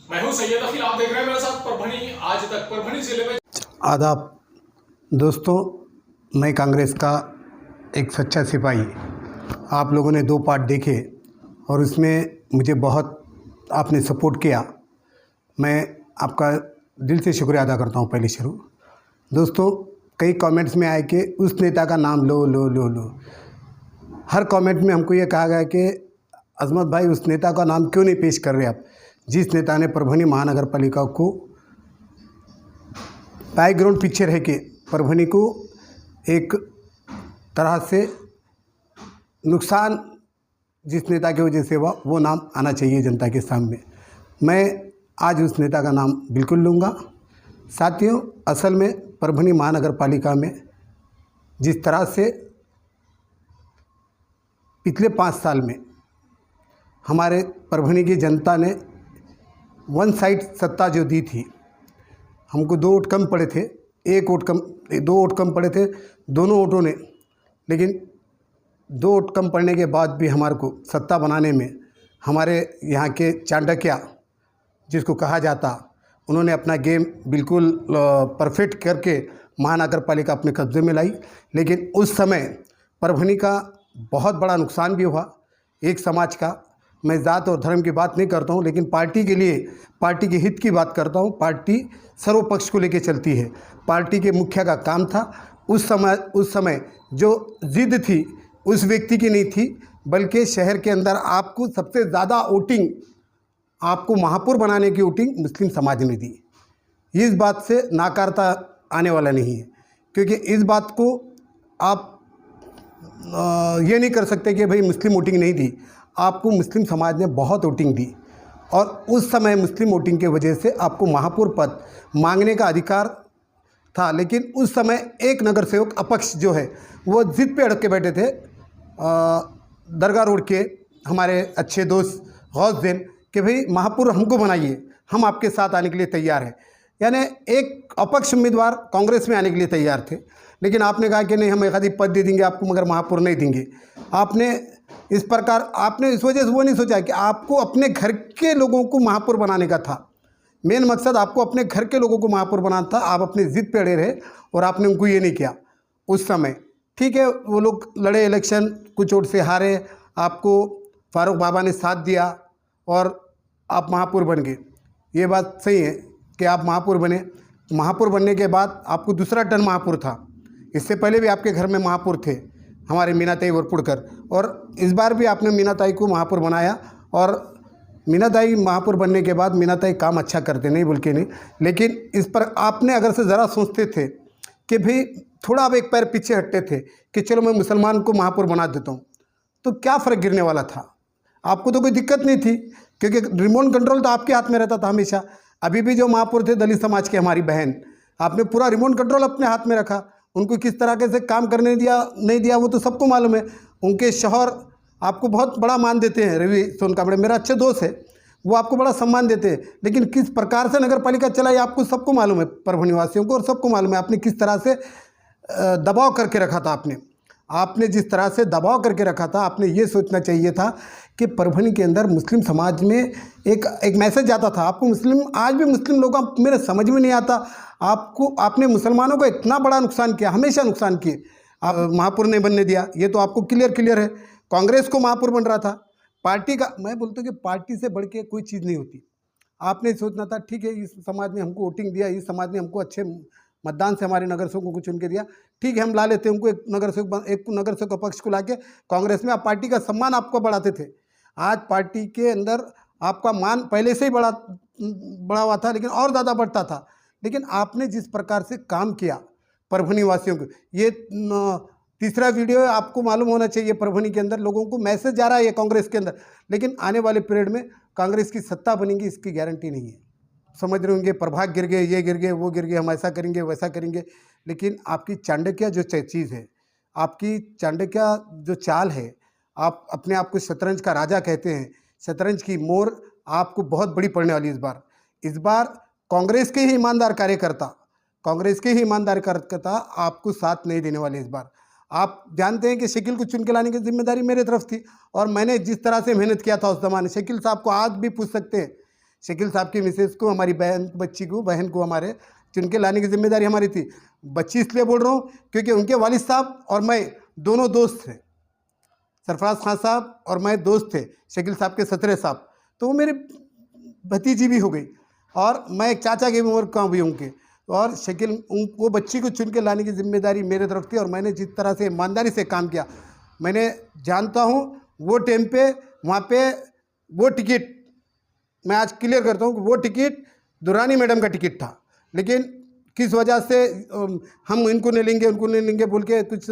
मैं हूं सैयद अखिल, आप देख रहे हैं मेरे साथ परभनी आज तक। परभनी जिले में आदाब दोस्तों, मैं कांग्रेस का एक सच्चा सिपाही। आप लोगों ने 2 पार्ट देखे और उसमें मुझे बहुत आपने सपोर्ट किया। मैं आपका दिल से शुक्रिया अदा करता हूँ। पहले शुरू दोस्तों, कई कमेंट्स में आए कि उस नेता का नाम लो लो लो लो। हर कमेंट में हमको ये कहा गया कि अजमत भाई उस नेता का नाम क्यों नहीं पेश कर रहे आप, जिस नेता ने परभनी महानगर पालिका को बैकग्राउंड पिक्चर है कि परभनी को एक तरह से नुकसान जिस नेता की वजह से हुआ, वो नाम आना चाहिए जनता के सामने। मैं आज उस नेता का नाम बिल्कुल लूँगा। साथियों, असल में परभनी महानगर पालिका में जिस तरह से पिछले 5 साल में हमारे परभनी की जनता ने वन साइड सत्ता जो दी थी, हमको 2 वोट कम पड़े थे, 2 वोट कम पड़े थे दोनों वोटों ने, लेकिन 2 वोट कम पड़ने के बाद भी हमारे को सत्ता बनाने में हमारे यहाँ के चाणक्य जिसको कहा जाता, उन्होंने अपना गेम बिल्कुल परफेक्ट करके महानगर पालिका अपने कब्जे में लाई। लेकिन उस समय परभनी का बहुत बड़ा नुकसान भी हुआ एक समाज का। मैं जात और धर्म की बात नहीं करता हूँ, लेकिन पार्टी के लिए, पार्टी के हित की बात करता हूँ। पार्टी सर्वपक्ष को लेकर चलती है। पार्टी के मुखिया का काम था उस समय जो जिद थी उस व्यक्ति की नहीं थी, बल्कि शहर के अंदर आपको सबसे ज़्यादा वोटिंग, आपको महापौर बनाने की वोटिंग मुस्लिम समाज ने दी। इस बात से नाकारता आने वाला नहीं है, क्योंकि इस बात को आप ये नहीं कर सकते कि भाई मुस्लिम वोटिंग नहीं दी। आपको मुस्लिम समाज ने बहुत वोटिंग दी और उस समय मुस्लिम वोटिंग की वजह से आपको महापौर पद मांगने का अधिकार था। लेकिन उस समय एक नगर सेवक अपक्ष जो है वो जिद पे अड़क के बैठे थे। दरगाह रोड के हमारे अच्छे दोस्त गौसदैन कि भाई महापौर हमको बनाइए, हम आपके साथ आने के लिए तैयार हैं। यानी एक अपक्ष उम्मीदवार कांग्रेस में आने के लिए तैयार थे, लेकिन आपने कहा कि नहीं, हम एक आधी पद दे देंगे आपको, मगर महापौर नहीं देंगे। आपने इस प्रकार, आपने इस वजह से वो नहीं सोचा कि आपको अपने घर के लोगों को महापौर बनाने का था। मेन मकसद आपको अपने घर के लोगों को महापौर बनाना था। आप अपनी जिद पे अड़े रहे और आपने उनको ये नहीं किया उस समय। ठीक है, वो लोग लड़े इलेक्शन, कुछ वोट से हारे, आपको फारूक बाबा ने साथ दिया और आप महापौर बन गए। ये बात सही है कि आप महापौर बने। महापौर बनने के बाद आपको दूसरा टर्म महापौर था। इससे पहले भी आपके घर में महापौर थे, हमारे मीनाताई वरपुड़कर, और इस बार भी आपने मीनाताई को महापौर बनाया। और मीनाताई महापौर बनने के बाद मीनाताई काम अच्छा करते, नहीं बोल के नहीं, लेकिन इस पर आपने अगर से ज़रा सोचते थे कि भाई थोड़ा अब एक पैर पीछे हटते थे कि चलो मैं मुसलमान को महापौर बना देता हूँ, तो क्या फ़र्क गिरने वाला था? आपको तो कोई दिक्कत नहीं थी, क्योंकि रिमोट कंट्रोल तो आपके हाथ में रहता था हमेशा। अभी भी जो महापौर थे दलित समाज के, हमारी बहन, आपने पूरा रिमोट कंट्रोल अपने हाथ में रखा। उनको किस तरह से काम करने दिया नहीं दिया वो तो सबको मालूम है। उनके शौहर आपको बहुत बड़ा मान देते हैं, रवि सोनकाबड़े मेरा अच्छे दोस्त है, वो आपको बड़ा सम्मान देते हैं। लेकिन किस प्रकार से नगर पालिका चलाई आपको सबको मालूम है, परभनी वासियों को, और सबको मालूम है आपने किस तरह से दबाव करके रखा था। आपने जिस तरह से दबाव करके रखा था, आपने ये सोचना चाहिए था कि परभनी के अंदर मुस्लिम समाज में एक मैसेज जाता था। आपको मुस्लिम, आज भी मुस्लिम लोग मेरे समझ में नहीं आता, आपने मुसलमानों को इतना बड़ा नुकसान किया, हमेशा नुकसान किए। आप महापौर नहीं बनने दिया, ये तो आपको क्लियर है। कांग्रेस को महापौर बन रहा था पार्टी का। मैं बोलता हूँ कि पार्टी से बढ़ के कोई चीज़ नहीं होती। आपने सोचना था ठीक है, इस समाज ने हमको वोटिंग दिया, इस समाज ने हमको अच्छे मतदान से हमारे नगर सेवकों को चुन के दिया, ठीक है हम ला लेते हैं उनको, एक नगर सेवक पक्ष को लाके कांग्रेस में। आप पार्टी का सम्मान आपको बढ़ाते थे। आज पार्टी के अंदर आपका मान पहले से ही बड़ा हुआ था, लेकिन और ज़्यादा बढ़ता था। लेकिन आपने जिस प्रकार से काम किया परभनी वासियों को, ये तीसरा वीडियो है, आपको मालूम होना चाहिए परभनी के अंदर लोगों को मैसेज जा रहा है ये कांग्रेस के अंदर, लेकिन आने वाले पीरियड में कांग्रेस की सत्ता बनेगी इसकी गारंटी नहीं है। समझ रहे होंगे, प्रभाग गिर गए, ये गिर गए, वो गिर गए, हम ऐसा करेंगे वैसा करेंगे, लेकिन आपकी चाणक्य जो चीज़ है, आपकी चाणक्य जो चाल है, आप अपने आप को शतरंज का राजा कहते हैं, शतरंज की मोर आपको बहुत बड़ी पड़ने वाली इस बार कांग्रेस के ही ईमानदार कार्यकर्ता आपको साथ नहीं देने वाले इस बार। आप जानते हैं कि शकील को चुन के लाने की जिम्मेदारी मेरे तरफ थी, और मैंने जिस तरह से मेहनत किया था उस ज़माने, शकील साहब को आज भी पूछ सकते हैं शकील साहब की मिसेज को, हमारी बहन को हमारे चुन के लाने की जिम्मेदारी हमारी थी। बच्ची इसलिए बोल रहा हूँ क्योंकि उनके वालिद साहब और मैं दोनों दोस्त थे। सरफराज खान साहब और मैं दोस्त थे, शकील साहब के सतरे साहब, तो वो मेरे भतीजी भी हो गई और मैं एक चाचा की उम्र का भी उनके। और शकील वो बच्ची को चुन के लाने की जिम्मेदारी मेरे तरफ थी और मैंने जिस तरह से ईमानदारी से काम किया, मैंने जानता हूँ वो टाइम पे वहाँ पे वो टिकट, मैं आज क्लियर करता हूँ कि वो टिकट दुरानी मैडम का टिकट था, लेकिन किस वजह से हम इनको नहीं लेंगे उनको नहीं लेंगे बोल के कुछ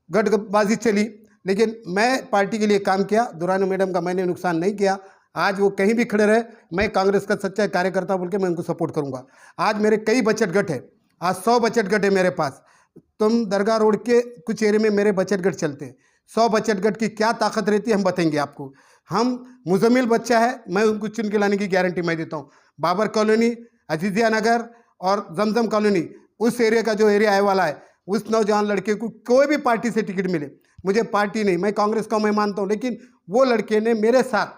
गठबाजी चली, लेकिन मैं पार्टी के लिए काम किया। दुरानी मैडम का मैंने नुकसान नहीं किया। आज वो कहीं भी खड़े रहे, मैं कांग्रेस का सच्चा कार्यकर्ता बोल के मैं उनको सपोर्ट करूंगा। आज मेरे कई बचत गट है, आज 100 बचत गट है मेरे पास। तुम दरगाह रोड के कुछ एरिया में मेरे बचत गट चलते हैं। 100 बचत गट की क्या ताकत रहती है हम बताएंगे आपको। हम मुजम्मिल बच्चा है, मैं उनको चुन के लाने की गारंटी मैं देता हूँ। बाबर कॉलोनी, अजीजिया नगर और जमजम कॉलोनी, उस एरिया का जो एरिया आए वाला है, उस नौजवान लड़के को कोई भी पार्टी से टिकट मिले, मुझे पार्टी नहीं, मैं कांग्रेस का मैं मानता हूँ, लेकिन वो लड़के ने मेरे साथ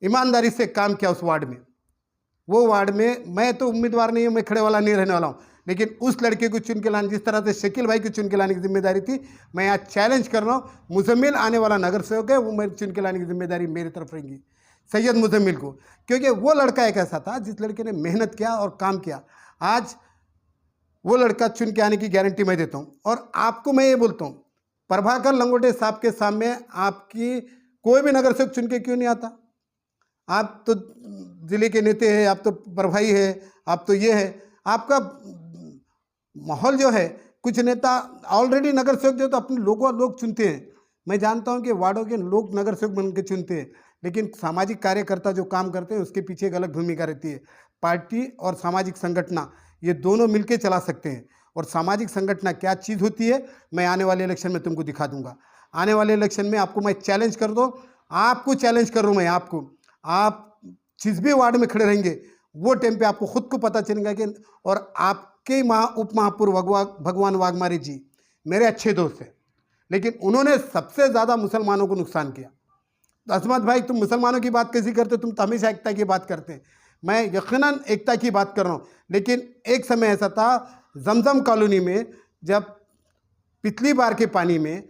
ईमानदारी से काम किया उस वार्ड में। वो वार्ड में मैं तो उम्मीदवार नहीं हूँ, मैं खड़े वाला नहीं रहने वाला हूँ, लेकिन उस लड़के को चुन के लाने, जिस तरह से शकील भाई को चुन के लाने की जिम्मेदारी थी, मैं आज चैलेंज कर रहा हूँ। मुजम्मिल आने वाला नगर सेवक है, वो मेरे चुन के लाने की जिम्मेदारी मेरी तरफ रहेगी, सैयद मुजम्मिल को, क्योंकि वो लड़का एक ऐसा था जिस लड़के ने मेहनत किया और काम किया। आज वो लड़का चुन के आने की गारंटी मैं देता हूँ। और आपको मैं ये बोलता हूँ, प्रभाकर लंगोटे साहब के सामने आपकी कोई भी नगर सेवक चुन के क्यों नहीं आता? आप तो ज़िले के नेता हैं, आप तो प्रभारी है, आप तो ये है, आपका माहौल जो है, कुछ नेता ऑलरेडी नगर सेवक जो तो अपने लोग चुनते हैं। मैं जानता हूं कि वार्डों के लोग नगर सेवक बन के चुनते हैं, लेकिन सामाजिक कार्यकर्ता जो काम करते हैं उसके पीछे एक अलग भूमिका रहती है। पार्टी और सामाजिक संगठन ये दोनों मिलकर चला सकते हैं, और सामाजिक संगठन क्या चीज़ होती है मैं आने वाले इलेक्शन में तुमको दिखा दूंगा। आने वाले इलेक्शन में आपको मैं चैलेंज कर दो, आपको चैलेंज कर रहा हूँ मैं आपको, आप जिस भी वार्ड में खड़े रहेंगे वो टाइम पे आपको खुद को पता चलेगा कि, और आपके उप महापौर भगवान वाघमारे जी मेरे अच्छे दोस्त हैं, लेकिन उन्होंने सबसे ज़्यादा मुसलमानों को नुकसान किया। तो अजमत भाई, तुम मुसलमानों की बात कैसी करते, तुम तो हमेशा एकता की बात करते हैं। मैं यकीनन एकता की बात कर रहा हूँ, लेकिन एक समय ऐसा था जमजम कॉलोनी में, जब पिछली बार के पानी में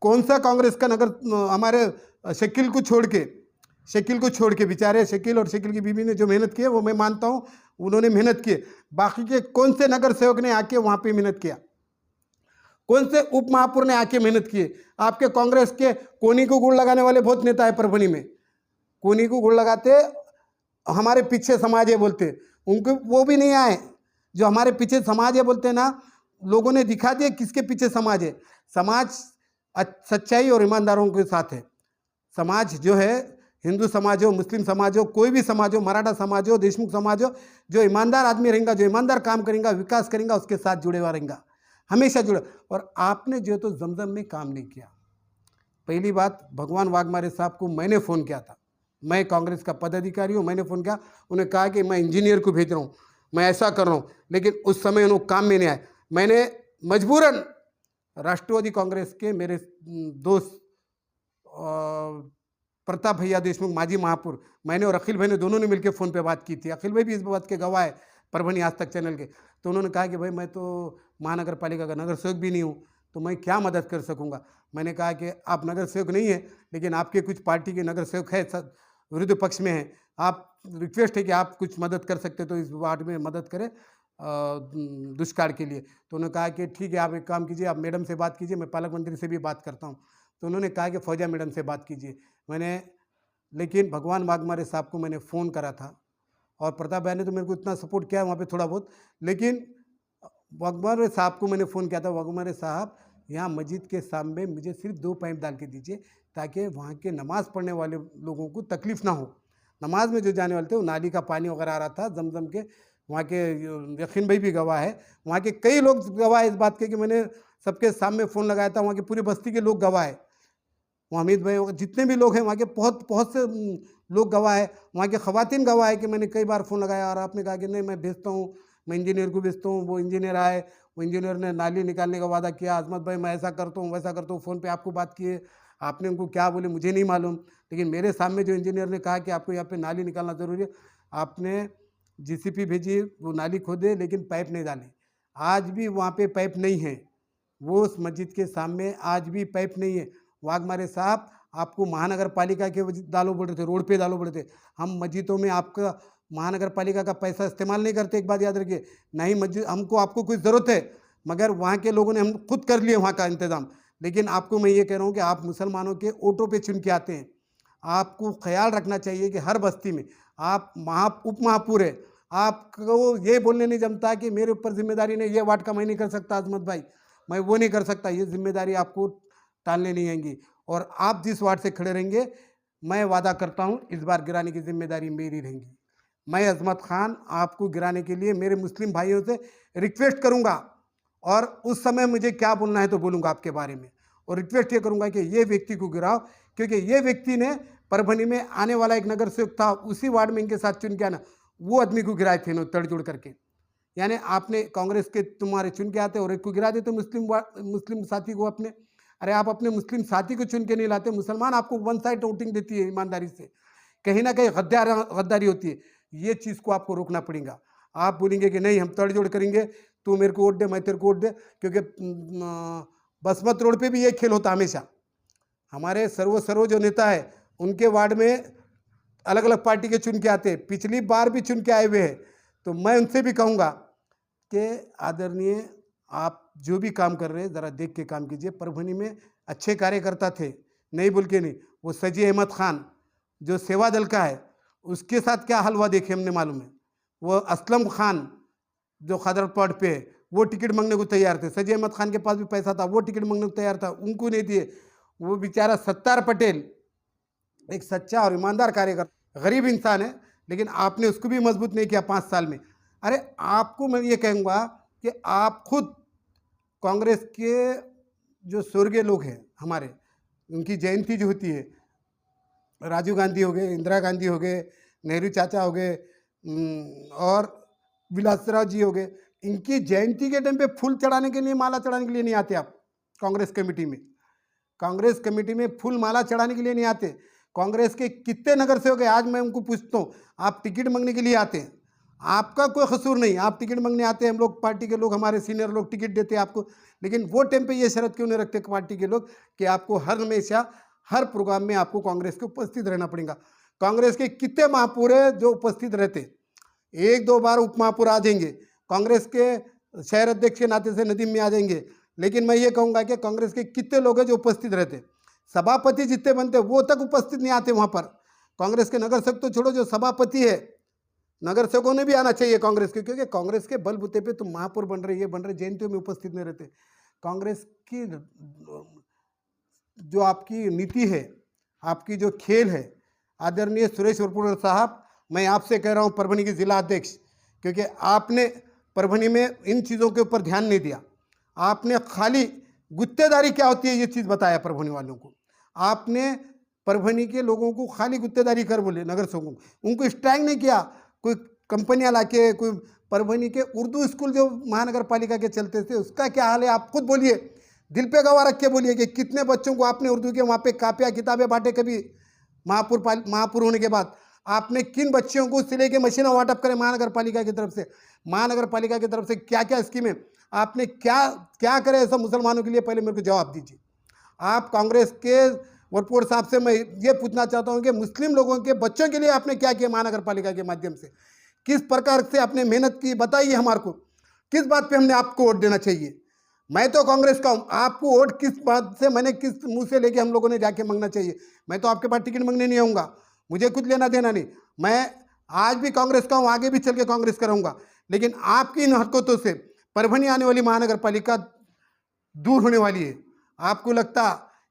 कौन सा कांग्रेस का नगर, हमारे शकील को छोड़ के बेचारे शकील और शकील की बीवी ने जो मेहनत की है वो मैं मानता हूँ उन्होंने मेहनत की। बाकी के कौन से नगर सेवक ने आके वहाँ पे मेहनत किया? कौन से उप महापौर ने आके मेहनत की? आपके कांग्रेस के कोनी को गुड़ लगाने वाले बहुत नेता है परभनी में, कोनी को गुड़ लगाते हमारे पीछे समाज है बोलते, उनको वो भी नहीं आए। जो हमारे पीछे समाज है बोलते ना, लोगों ने दिखा दिया किसके पीछे समाज है। समाज सच्चाई और ईमानदारों के साथ है। समाज जो है, हिंदू समाज हो, मुस्लिम समाज हो, कोई भी समाज हो, मराठा समाज हो, देशमुख समाज हो, जो ईमानदार आदमी रहेगा, जो ईमानदार काम करेगा, विकास करेगा, उसके साथ जुड़े हुआ रहेगा, हमेशा जुड़े। और आपने जो तो जमजम में काम नहीं किया। पहली बात, भगवान वाघमारे साहब को मैंने फ़ोन किया था, मैं कांग्रेस का पदाधिकारी हूँ, मैंने फ़ोन किया, उन्हें कहा कि मैं इंजीनियर को भेज रहा हूँ, मैं ऐसा कर रहा हूँ, लेकिन उस समय उन्होंने काम में नहीं आए। मैंने मजबूरन राष्ट्रवादी कांग्रेस के मेरे दोस्त प्रताप भैया देशमुख, माजी महापौर, मैंने और अखिल भाई ने दोनों ने मिलकर फ़ोन पे बात की थी। अखिल भाई भी इस बात के गवाह है, परभनी आज तक चैनल के। तो उन्होंने कहा कि भाई मैं तो महानगर पालिका का नगर सेवक भी नहीं हूँ, तो मैं क्या मदद कर सकूँगा। मैंने कहा कि आप नगर सेवक नहीं हैं, लेकिन आपके कुछ पार्टी के नगर सेवक है, विरुद्ध पक्ष में हैं, आप रिक्वेस्ट है कि आप कुछ मदद कर सकते तो इस वार्ड में मदद करें दुष्काल के लिए। तो उन्होंने कहा कि ठीक है, आप एक काम कीजिए, आप मैडम से बात कीजिए, मैं पालक मंत्री से भी बात करता हूँ। तो उन्होंने कहा कि फौजा मैडम से बात कीजिए। लेकिन भगवान वाघमारे साहब को मैंने फ़ोन करा था, और प्रताप भाई ने तो मेरे को इतना सपोर्ट किया वहाँ पे थोड़ा बहुत, लेकिन वाघमारे साहब को मैंने फ़ोन किया था, वाघमारे साहब यहाँ मस्जिद के सामने मुझे सिर्फ 2 पाइप डाल के दीजिए, ताकि वहाँ के नमाज़ पढ़ने वाले लोगों को तकलीफ़ ना हो। नमाज में जो जाने वाले थे, वो नाली का पानी वगैरह आ रहा था जमजम के, वहाँ के यकीन भाई भी गवाह है, वहाँ के कई लोग गवाह है इस बात के कि मैंने सबके सामने फ़ोन लगाया था, वहाँ के पूरी बस्ती के लोग गवाह है, वहाँ हमीद भाई जितने भी लोग हैं वहाँ के बहुत से लोग गवाह है, वहाँ के ख़वातीन गवाह है कि मैंने कई बार फ़ोन लगाया और आपने कहा कि नहीं मैं भेजता हूँ, मैं इंजीनियर को भेजता हूँ। वो इंजीनियर आए, वो इंजीनियर ने नाली निकालने का वादा किया, अजमत भाई मैं ऐसा करता हूँ वैसा करता हूँ, फ़ोन पे आपको बात किए, आपने उनको क्या बोले मुझे नहीं मालूम, लेकिन मेरे सामने जो इंजीनियर ने कहा कि आपको यहाँ पे नाली निकालना ज़रूरी है, आपने जीसीपी भेजी, वो नाली खोदे लेकिन पाइप नहीं डाले। आज भी वहाँ पे पाइप नहीं है, वो उस मस्जिद के सामने आज भी पाइप नहीं है। वाघमारे साहब, आपको महानगर पालिका के डालो बोल रहे थे, रोड पे डालो बोल रहे थे। हम मस्जिदों में आपका महानगर पालिका का पैसा इस्तेमाल नहीं करते, एक बात याद रखिए। नहीं मस्जिद हमको आपको कुछ ज़रूरत है, मगर वहाँ के लोगों ने हम खुद कर लिए वहाँ का इंतज़ाम। लेकिन आपको मैं ये कह रहा हूँ कि आप मुसलमानों के ऑटो पे चुन के आते हैं। आपको ख्याल रखना चाहिए कि हर बस्ती में आप उप महापौर है, आपको ये बोलने नहीं जमता कि मेरे ऊपर जिम्मेदारी नहीं, ये वार्ड का मैं नहीं कर सकता अजमत भाई, मैं वो नहीं कर सकता। ये जिम्मेदारी आपको टालने नहीं आएंगी, और आप जिस वार्ड से खड़े रहेंगे, मैं वादा करता हूँ इस बार गिराने की जिम्मेदारी मेरी रहेगी। मैं अजमत खान आपको गिराने के लिए मेरे मुस्लिम भाइयों से रिक्वेस्ट करूँगा, और उस समय मुझे क्या बोलना है तो बोलूँगा आपके बारे में, और रिक्वेस्ट ये करूँगा कि ये व्यक्ति को गिराओ, क्योंकि ये व्यक्ति ने परभनी में आने वाला एक नगर सेवक था, उसी वार्ड में इनके साथ चुन के आना, वो आदमी को गिराए थे इन्होंने तड़जोड़ करके। यानी आपने कांग्रेस के तुम्हारे चुन के आते और एक को गिरा देते मुस्लिम साथी को अपने। अरे आप अपने मुस्लिम साथी को चुन के नहीं लाते, मुसलमान आपको वन साइड वोटिंग देती है ईमानदारी से, कहीं ना कहीं गद्दारी होती है। ये चीज़ को आपको रोकना पड़ेगा। आप बोलेंगे कि नहीं हम तड़जोड़ करेंगे, तू मेरे को वोट दे मैं तेरे को वोट दे, क्योंकि बसमत रोड पे भी ये खेल होता हमेशा। हमारे सर्व जो नेता है उनके वार्ड में अलग अलग पार्टी के चुन के आते हैं, पिछली बार भी चुन के आए हुए हैं। तो मैं उनसे भी कहूँगा कि आदरणीय आप जो भी काम कर रहे हैं ज़रा देख के काम कीजिए। परभनी में अच्छे कार्यकर्ता थे, नहीं बोल के नहीं। वो सजी अहमद खान जो सेवा दल का है, उसके साथ क्या हाल हुआ देखे हमने, मालूम है। वो असलम खान जो खदरपाड़ पे है, वो टिकट मांगने को तैयार थे। सजी अहमद खान के पास भी पैसा था, वो टिकट मांगने को तैयार था, उनको नहीं दिए। वो बेचारा सत्तार पटेल एक सच्चा और ईमानदार कार्यकर्ता, गरीब इंसान है, लेकिन आपने उसको भी मजबूत नहीं किया 5 साल में। अरे आपको मैं ये कहूँगा कि आप खुद कांग्रेस के जो स्वर्गीय लोग हैं हमारे, उनकी जयंती जो होती है, राजीव गांधी हो गए, इंदिरा गांधी हो गए, नेहरू चाचा हो गए, और विलासराव जी हो गए, इनकी जयंती के टाइम पे फूल चढ़ाने के लिए, माला चढ़ाने के लिए नहीं आते आप कांग्रेस कमेटी में। कांग्रेस कमेटी में फूल माला चढ़ाने के लिए नहीं आते। कांग्रेस के कितने नगर सेवक है, आज मैं उनको पूछता हूँ, आप टिकट मांगने के लिए आते हैं, आपका कोई कसूर नहीं, आप टिकट मांगने आते हैं। हम लोग पार्टी के लोग, हमारे सीनियर लोग टिकट देते हैं आपको, लेकिन वो टाइम पे ये शर्त क्यों नहीं रखते पार्टी के लोग कि आपको हर हमेशा हर प्रोग्राम में आपको कांग्रेस के उपस्थित रहना पड़ेगा। कांग्रेस के कितने महापौर है जो उपस्थित रहते, 1-2 बार उप महापौर आ जाएंगे, कांग्रेस के शहर अध्यक्ष के नाते से नदीम में आ जाएंगे, लेकिन मैं ये कहूँगा कि कांग्रेस के कितने लोग हैं जो उपस्थित रहते, सभापति जितने बनते वो तक उपस्थित नहीं आते वहाँ पर। कांग्रेस के नगर सेवक तो छोड़ो, जो सभापति है, नगर सेवकों ने भी आना चाहिए कांग्रेस के, क्योंकि कांग्रेस के बलबूते पे तुम महापौर बन रहे, ये बन रहे, जयंतियों में उपस्थित नहीं रहते। कांग्रेस की जो आपकी नीति है, आपकी जो खेल है, आदरणीय सुरेश वरपुड़कर साहब, मैं आपसे कह रहा हूँ परभनी के जिला अध्यक्ष, क्योंकि आपने परभनी में इन चीज़ों के ऊपर ध्यान नहीं दिया। आपने खाली गुत्तेदारी क्या होती है ये चीज़ बताया परभनी वालों को। आपने परभनी के लोगों को खाली गुत्तेदारी कर बोले, नगर सेवकों को, उनको स्ट्राइक नहीं किया। कोई कंपनियां लाके, कोई परभनी के उर्दू स्कूल जो महानगर पालिका के चलते थे, उसका क्या हाल है आप खुद बोलिए, दिल पे गवाह रख के बोलिए कि कितने बच्चों को आपने उर्दू के वहाँ पे कापियाँ किताबें बांटे। कभी महापौर होने के बाद आपने किन बच्चों को सिले के मशीनें वाटअप करें महानगर पालिका की तरफ से, महानगर पालिका की तरफ से क्या क्या स्कीमें आपने क्या करे ऐसा मुसलमानों के लिए, पहले मेरे को जवाब दीजिए। आप कांग्रेस के वरपुड़कर साहब से मैं ये पूछना चाहता हूँ कि मुस्लिम लोगों के बच्चों के लिए आपने क्या किया महानगर पालिका के माध्यम से, किस प्रकार से आपने मेहनत की, बताइए हमारे को, किस बात पे हमने आपको वोट देना चाहिए। मैं तो कांग्रेस का हूँ, आपको वोट किस बात से, मैंने किस मुंह से लेके हम लोगों ने जाके मांगना चाहिए। मैं तो आपके पास टिकट मांगने नहीं आऊँगा, मुझे कुछ लेना देना नहीं। मैं आज भी कांग्रेस का हूँ, आगे भी चल के कांग्रेस का रहूँगा, लेकिन आपकी इन हरकतों से परभनी आने वाली महानगर पालिका दूर होने वाली है। आपको लगता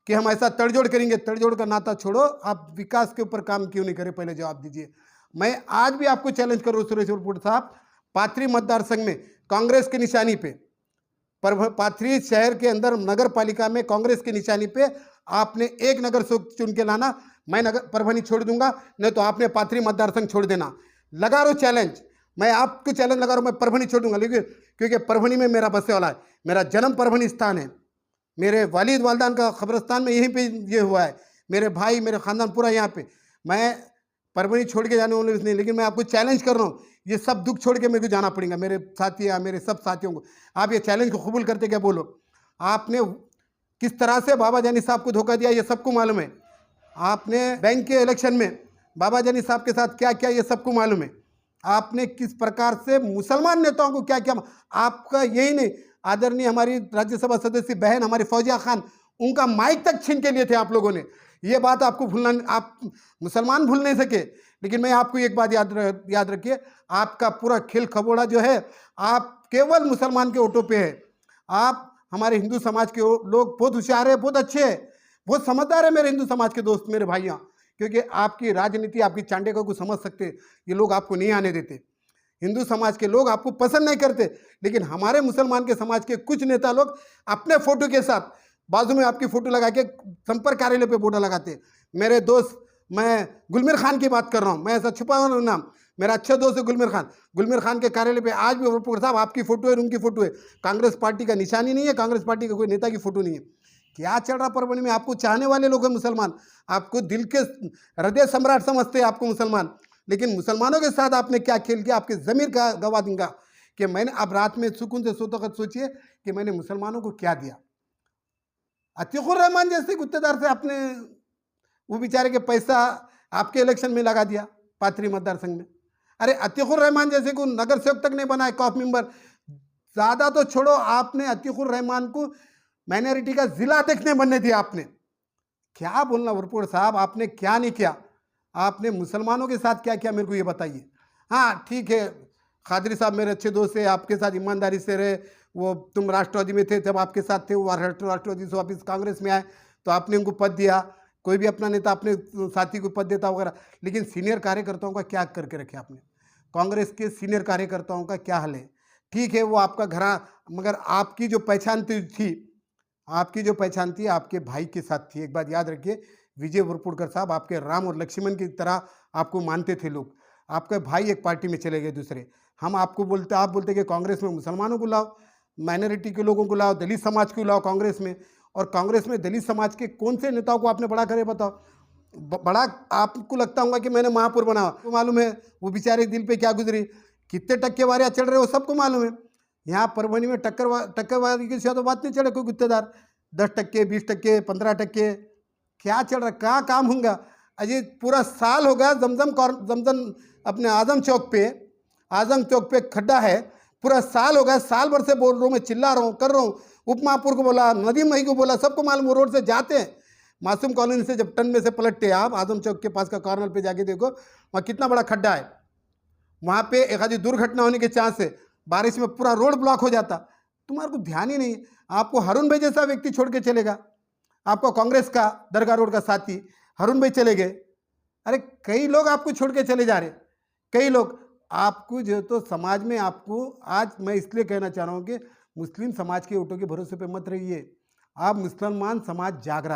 कि हम ऐसा तड़जोड़ करेंगे, तड़जोड़ का नाता छोड़ो, आप विकास के ऊपर काम क्यों नहीं करें, पहले जवाब दीजिए। मैं आज भी आपको चैलेंज कर रहा हूँ सुरेश वरपुड़कर साहब, पाथरी मतदार संघ में कांग्रेस की निशानी पे, पाथरी शहर के अंदर नगर पालिका में कांग्रेस की निशानी पे आपने एक नगर सेवक चुन के लाना। मैं नगर परभनी छोड़ दूंगा, नहीं तो आपने पाथरी मतदार संघ छोड़ देना। लगा रहा हूँ चैलेंज, मैं आपको चैलेंज लगा रहा हूँ, मैं परभनी छोड़ दूंगा, लेकिन क्योंकि परभनी में मेरा बसने वाला है, मेरा जन्म परभनी स्थान है, मेरे वालिद वालदान का कब्रिस्तान में यहीं पे ये हुआ है, मेरे भाई मेरे ख़ानदान पूरा यहाँ पे। मैं परभनी छोड़ के जाने वाला नहीं, लेकिन मैं आपको चैलेंज कर रहा हूँ, ये सब दुख छोड़ के मेरे को जाना पड़ेगा। मेरे साथी या मेरे सब साथियों को आप ये चैलेंज को कबूल करते क्या बोलो। आपने किस तरह से बाबा जानी साहब को धोखा दिया ये सबको मालूम है। आपने बैंक के इलेक्शन में बाबा जानी साहब के साथ क्या किया ये सबको मालूम है। आपने किस प्रकार से मुसलमान नेताओं को क्या किया। आपका यही नहीं, आदरणीय हमारी राज्यसभा सदस्य बहन हमारी फौजिया खान, उनका माइक तक छीन के लिए थे आप लोगों ने। ये बात आपको भूलना, आप मुसलमान भूल नहीं सके। लेकिन मैं आपको एक बात याद रखिए, आपका पूरा खेल खबोड़ा जो है आप केवल मुसलमान के वोटों पे है। आप हमारे हिंदू समाज के लोग बहुत होशियार है, बहुत अच्छे हैं, बहुत समझदार है मेरे हिंदू समाज के दोस्त, मेरे भाइयाँ, क्योंकि आपकी राजनीति आपकी चांडेकों को समझ सकते, ये लोग आपको नहीं आने देते। हिंदू समाज के लोग आपको पसंद नहीं करते, लेकिन हमारे मुसलमान के समाज के कुछ नेता लोग अपने फोटो के साथ बाजू में आपकी फोटो लगा के संपर्क कार्यालय पे बोर्ड लगाते। मेरे दोस्त, मैं गुलमीर खान की बात कर रहा हूँ, मैं ऐसा छुपा हुआ नाम, मेरा अच्छा दोस्त है गुलमीर खान। गुलमीर खान के कार्यालय पे आज भी साहब आपकी फोटो है, उनकी फोटो है, कांग्रेस पार्टी का निशानी नहीं है, कांग्रेस पार्टी का कोई नेता की फोटो नहीं है। क्या चल रहा परभनी में। आपको चाहने वाले लोग हैं मुसलमान, आपको दिल के हृदय सम्राट समझते हैं आपको मुसलमान, लेकिन मुसलमानों के साथ आपने क्या खेल किया, आपके ज़मीर का गवा दूंगा कि मैंने अब रात में सुकून से सोते वक्त सोचिए कि मैंने मुसलमानों को क्या दिया। अतीकुर रहमान जैसे गुत्तेदार से आपने वो बेचारे के पैसा आपके इलेक्शन में लगा दिया पाथरी मतदार संघ में। अरे अतीकुर रहमान जैसे को नगर सेवक तक नहीं बनाए, कॉफ मेंबर, ज़्यादा तो छोड़ो, आपने अतीकुर रहमान को माइनॉरिटी का जिला अध्यक्ष नहीं बनने दिया। आपने क्या बोलना वरपुर साहब, आपने क्या नहीं किया, आपने मुसलमानों के साथ क्या किया मेरे को ये बताइए। हाँ ठीक है, खादरी साहब मेरे अच्छे दोस्त है, आपके साथ ईमानदारी से रहे, वो तुम राष्ट्रवादी में थे तब आपके साथ थे, वो राष्ट्रवादी से वापिस कांग्रेस में आए तो आपने उनको पद दिया। कोई भी अपना नेता अपने साथी को पद देता वगैरह, लेकिन सीनियर कार्यकर्ताओं का क्या करके रखे आपने। कांग्रेस के सीनियर कार्यकर्ताओं का क्या हाल है। ठीक है वो आपका घरा, मगर आपकी जो पहचान थी, आपकी जो पहचान थी आपके भाई के साथ थी। एक बात याद रखिए, विजय वरपुड़कर साहब आपके राम और लक्ष्मण की तरह आपको मानते थे लोग। आपके भाई एक पार्टी में चले गए दूसरे, हम आपको बोलते, आप बोलते कि कांग्रेस में मुसलमानों को लाओ, माइनॉरिटी के लोगों को लाओ, दलित समाज को लाओ कांग्रेस में। और कांग्रेस में दलित समाज के कौन से नेताओं को आपने बड़ा करे बताओ। बड़ा आपको लगता होगा कि मैंने महापुर बना, तो मालूम है वो बेचारे दिल पे क्या गुजरी, कितने टक्केवारियाँ चल रहे हो सबको मालूम है। यहाँ परभनी में टक्करवारी की तो बात नहीं चले, कोई गुत्तेदार 10%, 20%, 15%, क्या चल रहा, कहाँ काम होगा। अजय पूरा साल हो गया जमजम अपने आजम चौक पे खड्डा है, पूरा साल हो गया, साल भर से बोल रहा हूँ मैं, चिल्ला रहा हूँ, कर रहा हूँ। उपमापुर को बोला, नदीम मही को बोला, सबको मालूम, वो रोड से जाते हैं मासूम कॉलोनी से जब टन में से पलटते हैं आप आजम चौक के पास का कॉर्नर पे जाके देखो, वहाँ कितना बड़ा खड्डा है। वहाँ पे एक आधी दुर्घटना होने के चांस है, बारिश में पूरा रोड ब्लॉक हो जाता। तुम्हारे को ध्यान ही नहीं, आपको हारून भाई जैसा व्यक्ति छोड़ के चलेगा, आपको कांग्रेस का दरगाह रोड का साथी हारून भाई चले गए। अरे कई लोग आपको छोड़ के चले जा रहे, कई लोग आपको जो, तो समाज में आपको आज मैं इसलिए कहना चाह रहा हूँ कि मुस्लिम समाज के वोटों के भरोसे पे मत रहिए। आप मुसलमान समाज जाग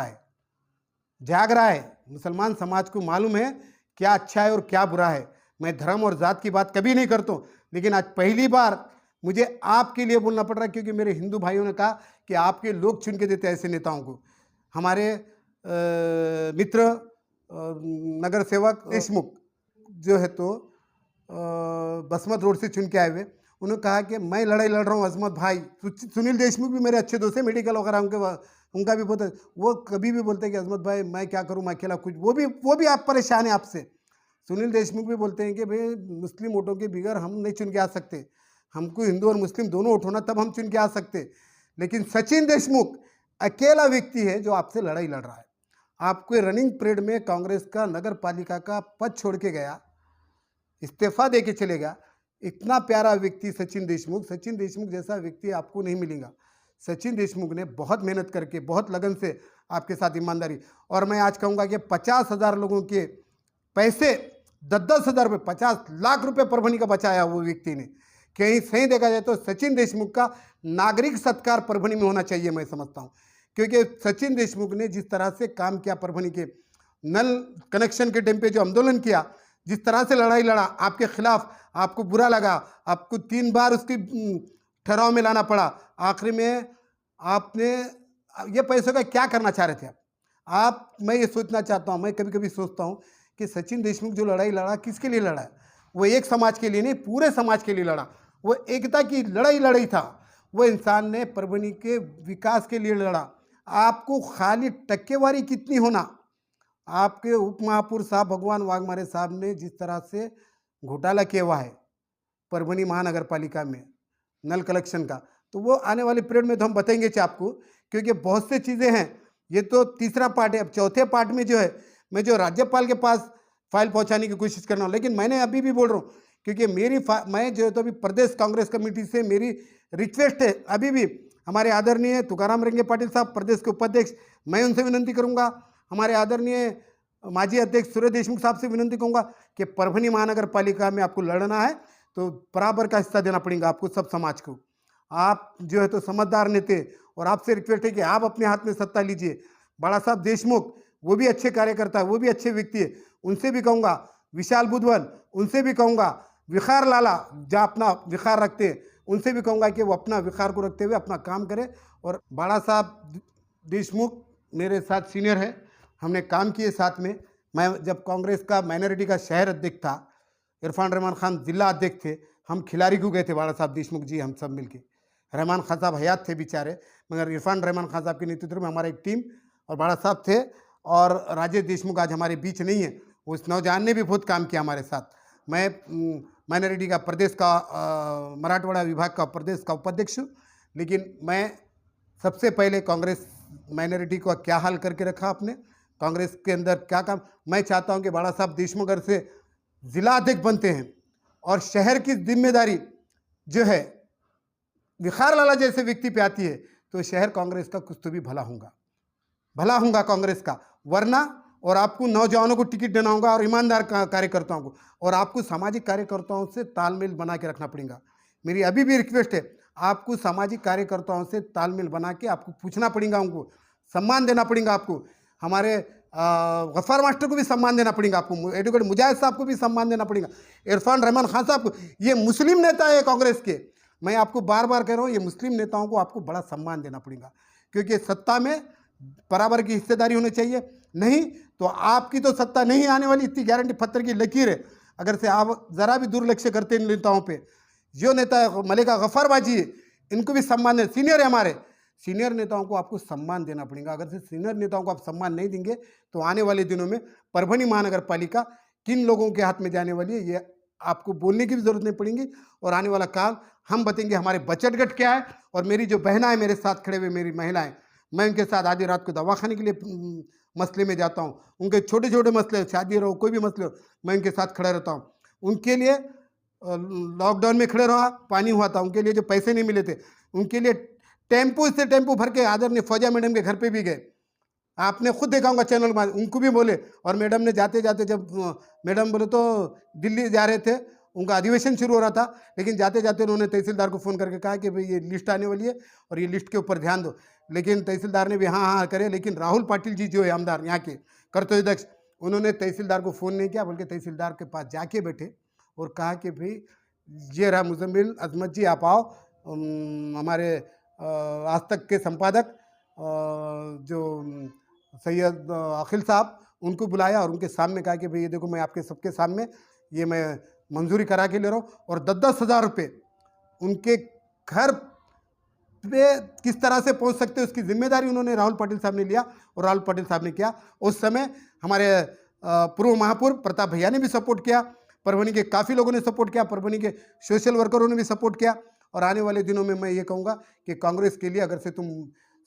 रहा है, मुसलमान समाज को मालूम है क्या अच्छा है और क्या बुरा है। मैं धर्म और जात की बात कभी नहीं करता हूँ, लेकिन आज पहली बार मुझे आपके लिए बोलना पड़ रहा है, क्योंकि मेरे हिंदू भाइयों ने कहा कि आपके लोग चुन के देते हैं ऐसे नेताओं को। हमारे मित्र नगर सेवक देशमुख जो है तो बसमत रोड से चुन के आए हुए, उन्होंने कहा कि मैं लड़ाई लड़ रहा हूँ अजमत भाई। सुनील देशमुख भी मेरे अच्छे दोस्त हैं, मेडिकल वगैरह उनका भी बहुत, वो कभी भी बोलते हैं कि अजमत भाई मैं क्या करूँ, मैं अकेला कुछ, वो भी आप परेशान हैं आपसे। सुनील देशमुख भी बोलते हैं कि भाई मुस्लिम वोटों के बगैर हम नहीं चुन के आ सकते, हमको हिंदू और मुस्लिम दोनों वोट होना तब हम चुन के आ सकते। लेकिन सचिन देशमुख अकेला व्यक्ति है जो आपसे लड़ाई लड़ रहा है। आपको रनिंग परेड में कांग्रेस का नगर पालिका का पद छोड़ के गया, इस्तीफा दे के चलेगा। इतना प्यारा व्यक्ति सचिन देशमुख जैसा व्यक्ति आपको नहीं मिलेगा। सचिन देशमुख ने बहुत मेहनत करके, बहुत लगन से आपके साथ ईमानदारी, और मैं आज कहूँगा कि 50,000 लोगों के पैसे 10-10 हज़ार रुपये, 50 लाख रुपए परभनी का बचाया वो व्यक्ति ने। कहीं सही देखा जाए तो सचिन देशमुख का नागरिक सत्कार परभनी में होना चाहिए, मैं समझता हूँ, क्योंकि सचिन देशमुख ने जिस तरह से काम किया, परभनी के नल कनेक्शन के टाइम पे जो आंदोलन किया, जिस तरह से लड़ाई लड़ा आपके खिलाफ, आपको बुरा लगा, आपको 3 बार उसकी ठहराव में लाना पड़ा, आखिरी में आपने ये पैसों का क्या करना चाह रहे थे आप? मैं ये सोचना चाहता हूँ, मैं कभी कभी सोचता हूँ कि सचिन देशमुख जो लड़ाई लड़ा किसके लिए लड़ा है? वो एक समाज के लिए नहीं, पूरे समाज के लिए लड़ा। वो एकता की लड़ाई था। वो इंसान ने परभणी के विकास के लिए लड़ा। आपको खाली टक्केवारी कितनी होना, आपके उप महापौर साहब भगवान वाघमारे साहब ने जिस तरह से घोटाला किया हुआ है परभणी महानगर पालिका में नल कलेक्शन का, तो वो आने वाले पीरियड में तो हम बताएंगे आपको, क्योंकि बहुत से चीज़ें हैं। ये तो तीसरा पार्ट है। अब चौथे पार्ट में जो है, मैं जो राज्यपाल के पास फाइल पहुंचाने की कोशिश कर रहा हूँ, लेकिन मैंने अभी भी बोल रहा हूँ, क्योंकि मैं जो है तो अभी प्रदेश कांग्रेस कमेटी से मेरी रिक्वेस्ट है, अभी भी हमारे आदरणीय तुकाराम रेंगे पाटिल साहब प्रदेश के उपाध्यक्ष, मैं उनसे विनती करूँगा, हमारे आदरणीय माजी अध्यक्ष सूर्य देशमुख साहब से विनती कहूँगा कि परभणी महानगर पालिका में आपको लड़ना है तो बराबर का हिस्सा देना पड़ेगा आपको, सब समाज को। आप जो है तो समझदार नेता, और आपसे रिक्वेस्ट है कि आप अपने हाथ में सत्ता लीजिए। बड़ा साहब देशमुख वो भी अच्छे कार्यकर्ता है, वो भी अच्छे व्यक्ति है, उनसे भी कहूँगा, विशाल बुधवन उनसे भी कहूँगा, विखार लाला जहाँ अपना विखार रखते हैं उनसे भी कहूँगा कि वो अपना विखार को रखते हुए अपना काम करें। और बड़ा साहब देशमुख मेरे साथ सीनियर है, हमने काम किए साथ में। मैं जब कांग्रेस का माइनॉरिटी का शहर अध्यक्ष था, इरफान रहमान खान जिला अध्यक्ष थे, हम खिलाड़ी को गए थे बड़ा साहब देशमुख जी, हम सब मिलके। रहमान खान साहब हयात थे बेचारे, मगर इरफान रहमान खान साहब के नेतृत्व में हमारा एक टीम और बड़ा साहब थे, और राजेश देशमुख आज हमारे बीच नहीं है। उस नौजवान ने भी बहुत काम किया हमारे साथ। मैं माइनॉरिटी का प्रदेश का मराठवाड़ा विभाग का प्रदेश का उपाध्यक्ष हूँ, लेकिन मैं सबसे पहले कांग्रेस माइनॉरिटी को क्या हाल करके रखा आपने, कांग्रेस के अंदर क्या काम। मैं चाहता हूं कि बड़ा साहब देशमुख अगर से जिला अध्यक्ष बनते हैं और शहर की जिम्मेदारी जो है विखार लाला जैसे व्यक्ति पे आती है, तो शहर कांग्रेस का कुछ तो भी भला होगा कांग्रेस का। वरना और आपको नौजवानों को टिकट देना होगा और ईमानदार कार्यकर्ताओं को, और आपको सामाजिक कार्यकर्ताओं से तालमेल बना के रखना पड़ेगा। मेरी अभी भी रिक्वेस्ट है, आपको सामाजिक कार्यकर्ताओं से तालमेल बना के आपको पूछना पड़ेगा, उनको सम्मान देना पड़ेगा। आपको हमारे गफ्फार मास्टर को भी सम्मान देना पड़ेगा, आपको एडवोकेट मुजाहिद साहब को भी सम्मान देना पड़ेगा, इरफान रहमान खान साहब को। ये मुस्लिम नेता है कांग्रेस के, मैं आपको बार बार कह रहा हूँ, ये मुस्लिम नेताओं को आपको बड़ा सम्मान देना पड़ेगा, क्योंकि सत्ता में बराबर की हिस्सेदारी होनी चाहिए। नहीं तो आपकी तो सत्ता नहीं आने वाली, इतनी गारंटी पत्थर की लकीर है। अगर से आप ज़रा भी दुर्लक्ष्य करते इन नेताओं पे, जो नेता मलिका गफ्फार बाजी है, इनको भी सम्मान दें, सीनियर है हमारे, सीनियर नेताओं को आपको सम्मान देना पड़ेगा। अगर से सीनियर नेताओं को आप सम्मान नहीं देंगे तो आने वाले दिनों में परभणी महानगर पालिका किन लोगों के हाथ में जाने वाली है, ये आपको बोलने की भी जरूरत नहीं पड़ेगी। और आने वाला काल हम बताएंगे हमारे बचत गट क्या है। और मेरी जो बहना है मेरे साथ खड़े हुए, मेरी महिलाएं, मैं उनके साथ आधी रात को दवाखाने के लिए मसले में जाता हूँ, उनके छोटे छोटे मसले, शादी रहो कोई भी मसले हो, मैं उनके साथ खड़ा रहता हूँ। उनके लिए लॉकडाउन में खड़े रहा, पानी हुआ था, उनके लिए जो पैसे नहीं मिले थे, उनके लिए टेम्पो से टेम्पो भर के आदरणीय फौजा मैडम के घर पे भी गए। आपने खुद देखा होगा चैनल में, उनको भी बोले। और मैडम ने जाते जाते, जब मैडम बोले तो दिल्ली जा रहे थे, उनका अधिवेशन शुरू हो रहा था, लेकिन जाते जाते उन्होंने तहसीलदार को फ़ोन करके कहा कि भाई ये लिस्ट आने वाली है और ये लिस्ट के ऊपर ध्यान दो। लेकिन तहसीलदार ने भी हाँ करे, लेकिन राहुल पाटिल जी जो है आमदार यहाँ के कर्तव्यदक्ष, उन्होंने तहसीलदार को फ़ोन नहीं किया, बल्कि तहसीलदार के पास जाके बैठे और कहा कि भाई ये रहा मुजम्मिल अजमत जी, आप आओ। हमारे आज तक के संपादक जो सैयद अखिल साहब, उनको बुलाया और उनके सामने कहा कि भाई ये देखो, मैं आपके सबके सामने ये मैं मंजूरी करा के ले रहा हूँ। और 10-10 हज़ार रुपये उनके घर पे किस तरह से पहुँच सकते हैं, उसकी जिम्मेदारी उन्होंने राहुल पाटिल साहब ने लिया और राहुल पाटिल साहब ने किया। उस समय हमारे पूर्व महापौर प्रताप भैया ने भी सपोर्ट किया, परभणी के काफ़ी लोगों ने सपोर्ट किया, परभणी के सोशल वर्करों ने भी सपोर्ट किया। और आने वाले दिनों में मैं ये कहूँगा कि कांग्रेस के लिए अगर से तुम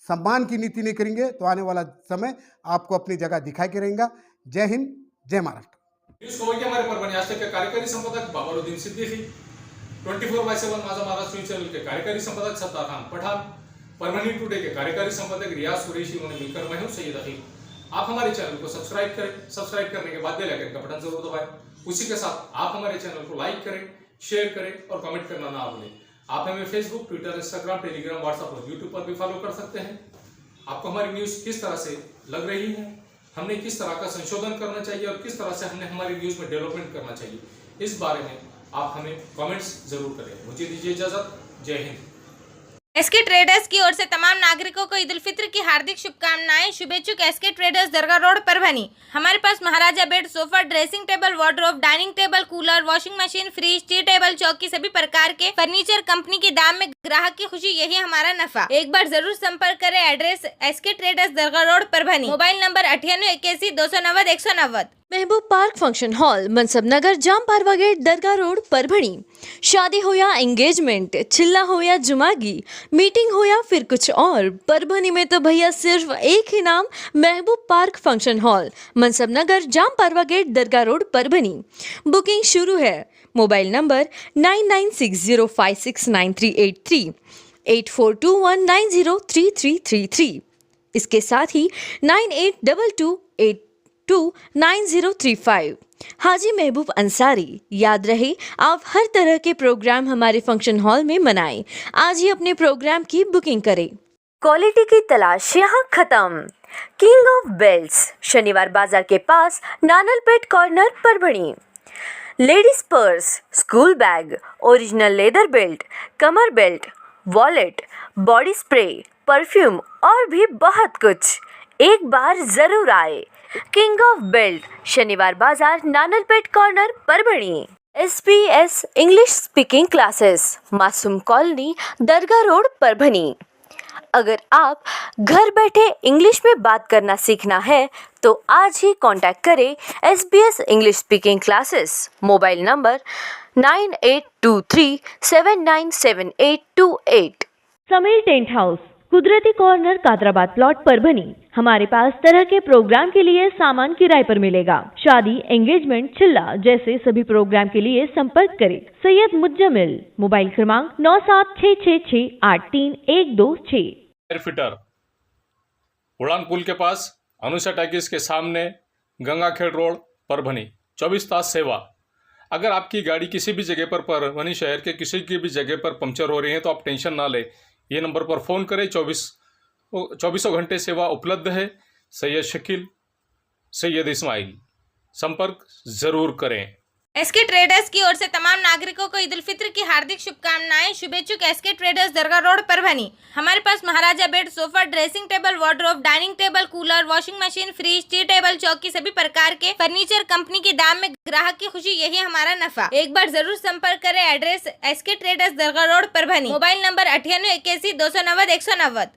सम्मान की नीति नहीं करेंगे तो आने वाला समय आपको अपनी जगह दिखा के रहेगा। जय हिंद, जय महाराष्ट्र। न्यूज खबर के हमारे परभणी आज तक के कार्यकारी संपादक बाबरुद्दीन सिद्दीकी, 24/7 माझा महाराष्ट्र न्यूज चैनल के कार्यकारी संपादक सत्तार खान पठान, परभणी टुडे के कार्यकारी संपादक रियाज कुरैशी, उन्होंने मिलकर मैं हूं सैयद अकील। आप हमारे चैनल को सब्सक्राइब करें, सब्सक्राइब करने के बाद बेल आइकन का बटन जरूर दबाएं। उसी के साथ आप हमारे चैनल को लाइक करें, शेयर करें और कमेंट करना ना भूलें। आप हमें Facebook, Twitter, Instagram, Telegram, WhatsApp और यूट्यूब पर भी फॉलो कर सकते हैं। आपको हमारी न्यूज किस तरह से लग रही है, हमने किस तरह का संशोधन करना चाहिए और किस तरह से हमने हमारी न्यूज में डेवलपमेंट करना चाहिए, इस बारे में आप हमें कमेंट्स जरूर करें। मुझे दीजिए इजाजत। जय हिंद। एसके ट्रेडर्स की ओर से तमाम नागरिकों को ईद उल फित्र की हार्दिक शुभकामनाएं। शुभेच्छुक एसके ट्रेडर्स दरगाह रोड परभनी। हमारे पास महाराजा bed, sofa, dressing table, wardrobe, dining table, cooler, washing machine, fridge, T table, चौकी सभी प्रकार के फर्नीचर कंपनी के दाम में ग्राहक की खुशी, यही हमारा नफा। एक बार जरूर संपर्क करें। एड्रेस एसके ट्रेडर्स दरगाह road Parbhani. Mobile number 9881 290 190। Mehboob park function hall, Mansab Nagar, जाम पारवा गेट, दरगाह रोड परभणी। शादी हो या एंगेजमेंट, चिल्ला हो या जुमागी, मीटिंग हो या फिर कुछ और, परभणी में तो भैया सिर्फ एक ही नाम, महबूब park function hall, Mansab Nagar, जाम पारवा gate, Dargah road Parbhani. Booking शुरू है। Mobile number 9960569383, 8421903333। इसके साथ ही 9822829035। हाजी महबूब अंसारी। याद रहे, आप हर तरह के प्रोग्राम हमारे फंक्शन हॉल में मनाएं। आज ही अपने प्रोग्राम की बुकिंग करें। क्वालिटी की तलाश यहाँ खत्म। किंग ऑफ बेल्ट्स, शनिवार बाजार के पास, Nanalpet corner Parbhani. Ladies purse, school bag, original leather belt, कमर belt, wallet, body spray, perfume और भी बहुत कुछ। एक बार जरूर आए। किंग ऑफ बेल्ट, शनिवार बाजार, Nanalpet corner Parbhani. SBS English speaking classes, Masoom colony, Dargah road Parbhani. अगर आप घर बैठे इंग्लिश में बात करना सीखना है तो आज ही कांटेक्ट करें SBS English speaking classes. Mobile number 9823797828। Sameer tent house, कुदरती कॉर्नर, कादराबाद प्लॉट परभणी। हमारे पास तरह के प्रोग्राम के लिए सामान किराए पर मिलेगा। शादी, एंगेजमेंट, चिल्ला जैसे सभी प्रोग्राम के लिए संपर्क करें सैयद मुज्जमिल। मोबाइल क्रमांक 9766683126। एयरफिटर, उड़ान पुल के पास, अनुषा टैकिस के सामने, गंगाखेड़ रोड परभणी। 24 तास सेवा। अगर आपकी गाड़ी किसी भी जगह पर परभणी शहर के किसी की भी जगह पर पंक्चर हो रही है तो आप टेंशन ना लें। ये नंबर पर फ़ोन करें। 24 घंटे सेवा उपलब्ध है। सैयद शकील, सैयद इस्माइल, संपर्क ज़रूर करें। एसके ट्रेडर्स की ओर से तमाम नागरिकों को ईद उल फित्र की हार्दिक शुभकामनाएं। शुभेच्छुक एसके ट्रेडर्स दरगाह रोड परभणी। हमारे पास महाराजा bed, sofa, dressing table, wardrobe, dining table, cooler, washing machine, fridge, T table, चौकी सभी प्रकार के फर्नीचर कंपनी के दाम में ग्राहक की खुशी, यही हमारा नफा। एक बार जरूर संपर्क करें। एड्रेस एसके ट्रेडर्स दरगाह रोड परभणी। Mobile number 9881 290 190।